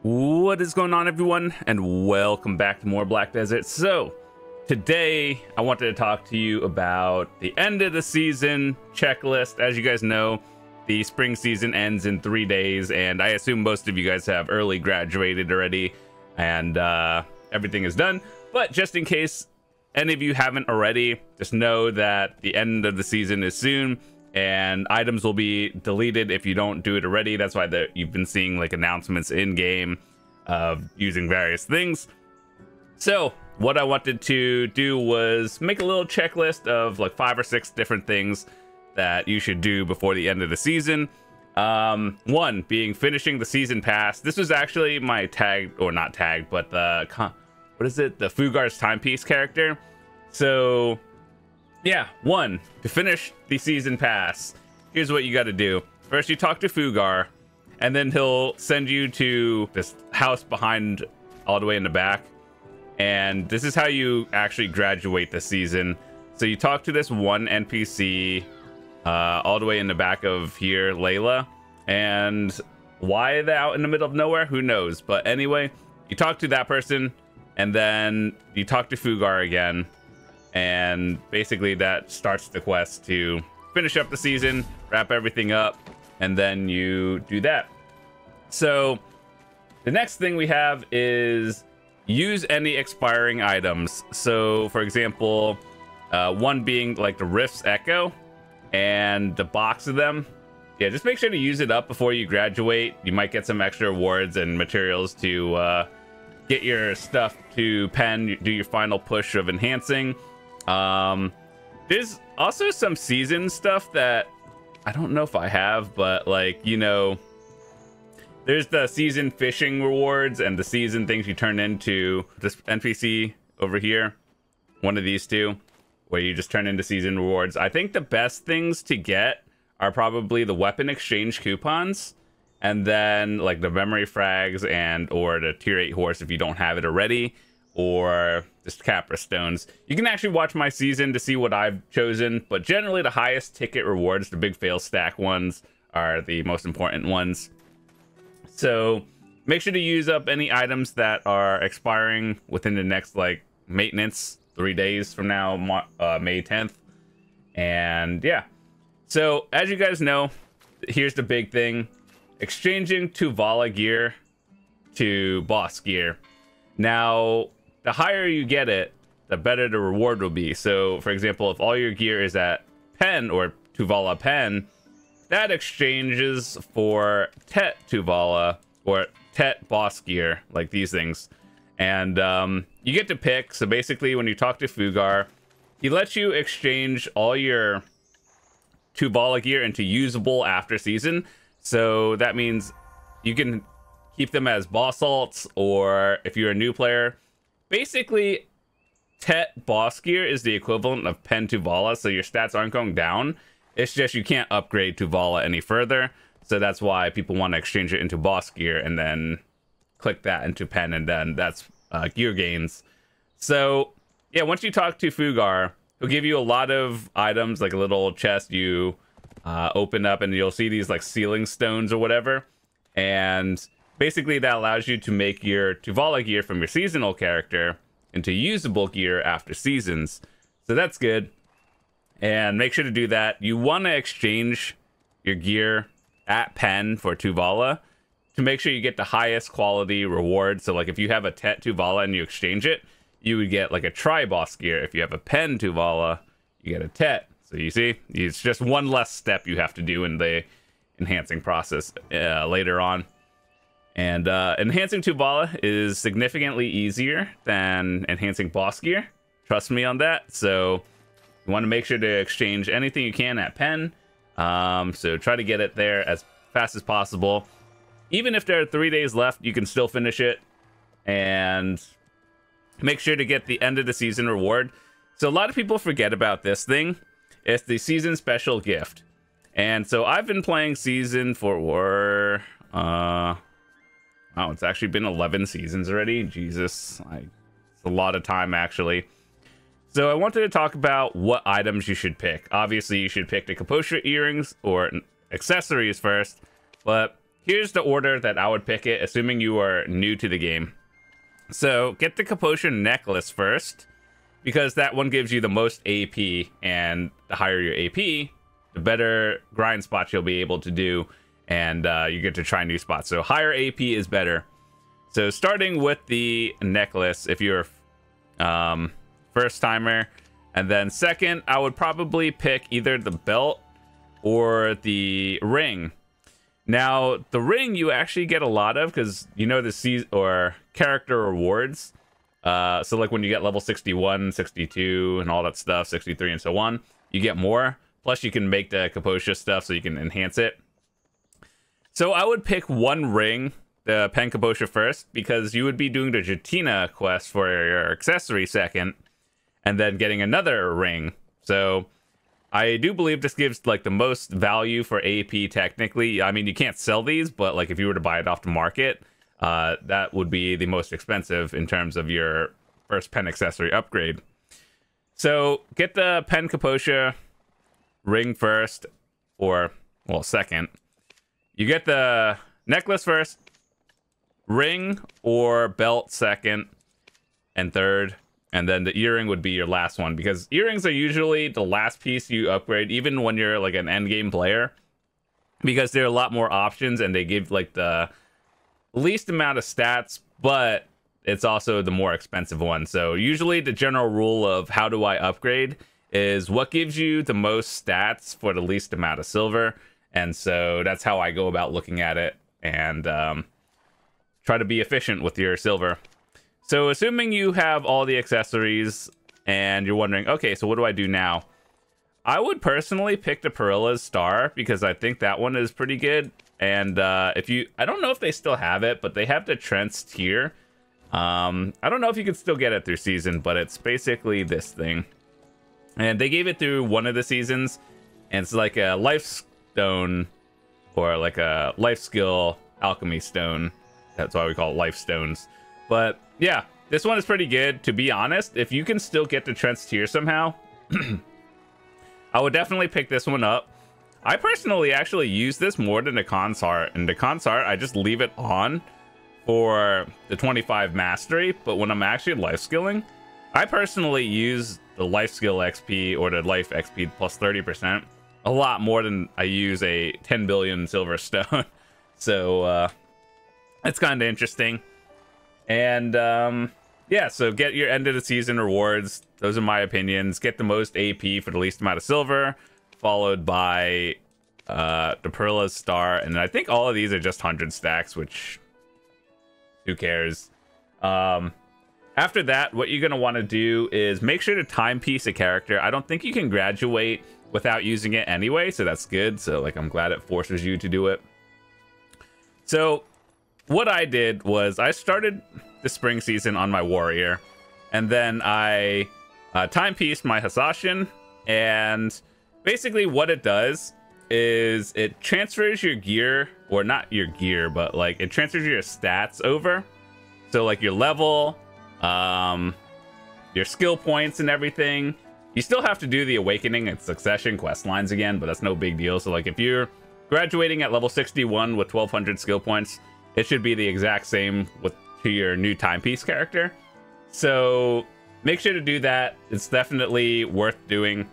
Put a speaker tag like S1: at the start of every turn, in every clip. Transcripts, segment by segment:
S1: What is going on, everyone, and welcome back to more Black Desert. So today I wanted to talk to you about the end of the season checklist. As you guys know, the spring season ends in 3 days, and I assume most of you guys have early graduated already and everything is done. But just in case any of you haven't already, just know that the end of the season is soon, and items will be deleted if you don't do it already. That's why you've been seeing like announcements in game of using various things. So what I wanted to do was make a little checklist of like 5 or 6 different things that you should do before the end of the season. One being finishing the season pass. This was actually my tag, or not tag, but the the Fugar's timepiece character. So yeah, one, to finish the season pass, here's what you got to do. First, you talk to Fugar, and then he'll send you to this house behind, all the way in the back. And this is how you actually graduate the season. So you talk to this one NPC, all the way in the back of here, Layla. And why they're out in the middle of nowhere, who knows? But anyway, you talk to that person, and then you talk to Fugar again. And basically that starts the quest to finish up the season, wrap everything up, and then you do that. So the next thing we have is use any expiring items. So for example, one being like the Rift's Echo and the box of them. Yeah, just make sure to use it up before you graduate. You might get some extra rewards and materials to get your stuff to pen, do your final push of enhancing. There's also some season stuff that I don't know if I have, but like, you know, there's the season fishing rewards and the season things you turn into. This NPC over here, one of these two, where you just turn into season rewards. I think the best things to get are probably the weapon exchange coupons, and then like the memory frags and or the tier 8 horse if you don't have it already, or just Capra stones. You can actually watch my season to see what I've chosen, but generally the highest ticket rewards, the big fail stack ones, are the most important ones. So make sure to use up any items that are expiring within the next like maintenance 3 days from now, May 10th. And yeah, so as you guys know, here's the big thing: exchanging Tuvala gear to boss gear. Now, the higher you get it, the better the reward will be. So, for example, if all your gear is at Pen or Tuvala Pen, that exchanges for Tet Tuvala or Tet boss gear, like these things. And you get to pick. So basically, when you talk to Fugar, he lets you exchange all your Tuvala gear into usable after season. So that means you can keep them as boss alts, or if you're a new player, basically Tet boss gear is the equivalent of Pen Tuvala, so your stats aren't going down. It's just you can't upgrade Tuvala any further, so that's why people want to exchange it into boss gear and then click that into Pen, and then that's gear gains. So yeah, once you talk to Fugar, he'll give you a lot of items, like a little chest you open up, and you'll see these like ceiling stones or whatever, and basically that allows you to make your Tuvala gear from your seasonal character into usable gear after seasons. So that's good, and make sure to do that. You want to exchange your gear at Pen for Tuvala to make sure you get the highest quality reward. So like if you have a Tet Tuvala and you exchange it, you would get like a tri-boss gear. If you have a Pen Tuvala, you get a Tet. So you see, it's just one less step you have to do in the enhancing process later on. And enhancing Tuvala is significantly easier than enhancing boss gear. Trust me on that. So you want to make sure to exchange anything you can at Pen. So try to get it there as fast as possible. Even if there are 3 days left, you can still finish it. And make sure to get the end of the season reward. So a lot of people forget about this thing. It's the season special gift. And so I've been playing season for oh, it's actually been 11 seasons already. Jesus, it's a lot of time, actually. So I wanted to talk about what items you should pick. Obviously, you should pick the Kaposha earrings or accessories first, but here's the order that I would pick it, assuming you are new to the game. So get the Kaposha necklace first, because that one gives you the most AP, and the higher your AP, the better grind spots you'll be able to do, and you get to try new spots. So higher AP is better. So starting with the necklace, if you're first timer, and then second, I would probably pick either the belt or the ring. Now, the ring you actually get a lot of, because you know the season or character rewards. So like when you get level 61, 62, and all that stuff, 63 and so on, you get more. Plus you can make the Kaposha stuff so you can enhance it. So I would pick one ring, the Pen Kaposha first, because you would be doing the Jatina quest for your accessory second, and then getting another ring. So I do believe this gives like the most value for AP technically. I mean, you can't sell these, but like if you were to buy it off the market, that would be the most expensive in terms of your first pen accessory upgrade. So get the Pen Kaposha ring first, or well, second. You get the necklace first, ring or belt second, and third. And then the earring would be your last one, because earrings are usually the last piece you upgrade, even when you're like an end game player, because there are a lot more options and they give like the least amount of stats, but it's also the more expensive one. So usually the general rule of how do I upgrade is what gives you the most stats for the least amount of silver. And so that's how I go about looking at it, and try to be efficient with your silver. So assuming you have all the accessories and you're wondering, okay, so what do I do now? I would personally pick the Perilla's Star, because I think that one is pretty good. And I don't know if they still have it, but they have the Trent's tier. I don't know if you can still get it through season, but it's basically this thing. And they gave it through one of the seasons, and it's like a life stone, or like a life skill alchemy stone. That's why we call it life stones. But yeah, this one is pretty good. To be honest, if you can still get the Trent's tier somehow, I would definitely pick this one up. I personally actually use this more than the Consart. And the Consart, I just leave it on for the 25 mastery. But when I'm actually life skilling, I personally use the life skill XP or the life XP plus 30% a lot more than I use a 10 billion silver stone. So it's kind of interesting. And yeah, so get your end of the season rewards. Those are my opinions. Get the most AP for the least amount of silver, followed by the Perilla's Star. And I think all of these are just 100 stacks, which who cares? After that, what you're going to want to do is make sure to timepiece a character. I don't think you can graduate without using it anyway, so that's good. So like, I'm glad it forces you to do it. So what I did was I started the spring season on my warrior, and then I timepieced my Hasashin, and basically what it does is it transfers your gear, or not your gear, but like it transfers your stats over. So like your level, your skill points and everything. You still have to do the awakening and succession quest lines again, but that's no big deal. So like if you're graduating at level 61 with 1200 skill points, it should be the exact same to your new timepiece character. So make sure to do that. It's definitely worth doing,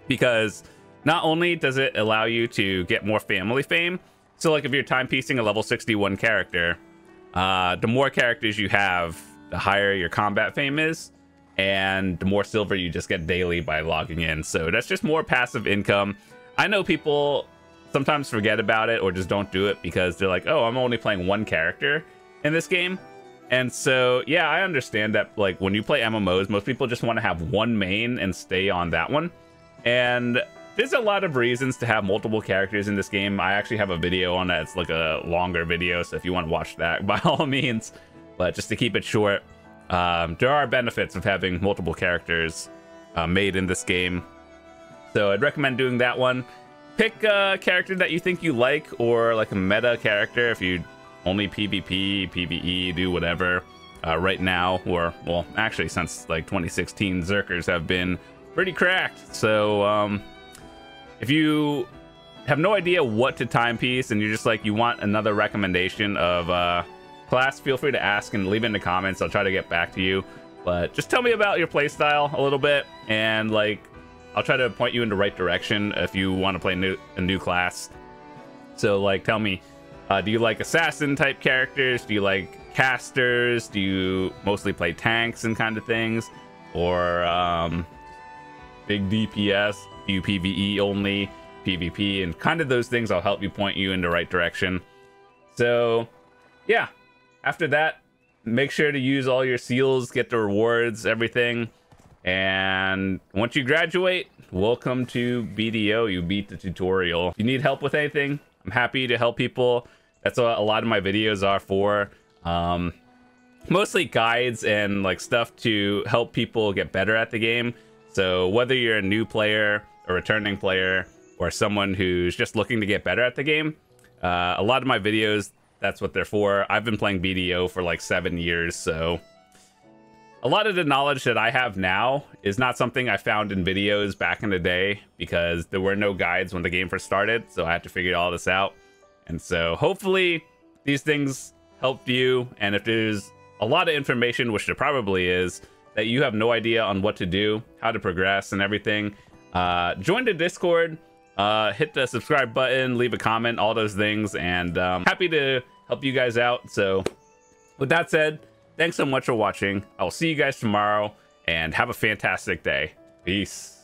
S1: because not only does it allow you to get more family fame, so like if you're timepiecing a level 61 character, the more characters you have, the higher your combat fame is, and the more silver you just get daily by logging in. So that's just more passive income. I know people sometimes forget about it or just don't do it because they're like, oh, I'm only playing one character in this game. And so, yeah, I understand that, like, when you play MMOs, most people just want to have one main and stay on that one. And there's a lot of reasons to have multiple characters in this game. I actually have a video on that. It's like a longer video, so if you want to watch that, by all means. But just to keep it short, there are benefits of having multiple characters made in this game. So I'd recommend doing that one. Pick a character that you think you like, or like a meta character if you only PvP, PvE, do whatever. Right now, or, well, actually since like 2016, Zerkers have been pretty cracked. So if you have no idea what to timepiece and you're just like, you want another recommendation of class, feel free to ask and leave it in the comments. I'll try to get back to you. But just tell me about your playstyle a little bit, and like I'll try to point you in the right direction if you want to play a new class. So like, tell me, do you like assassin type characters? Do you like casters? Do you mostly play tanks and kind of things? Or big DPS? Do you PvE only? PvP? And kind of those things, I'll help you point you in the right direction. So yeah, after that, make sure to use all your seals, get the rewards, everything. And once you graduate, welcome to BDO. You beat the tutorial. If you need help with anything, I'm happy to help people. That's what a lot of my videos are for. Mostly guides and like stuff to help people get better at the game. So whether you're a new player, a returning player, or someone who's just looking to get better at the game, a lot of my videos, that's what they're for. I've been playing BDO for like 7 years, so a lot of the knowledge that I have now is not something I found in videos back in the day, because there were no guides when the game first started, so I had to figure all this out. And so hopefully these things helped you, and if there's a lot of information, which there probably is, that you have no idea on what to do, how to progress and everything, join the Discord. Hit the subscribe button, leave a comment, all those things, and happy to help you guys out. So with that said, thanks so much for watching. I'll see you guys tomorrow, and have a fantastic day. Peace.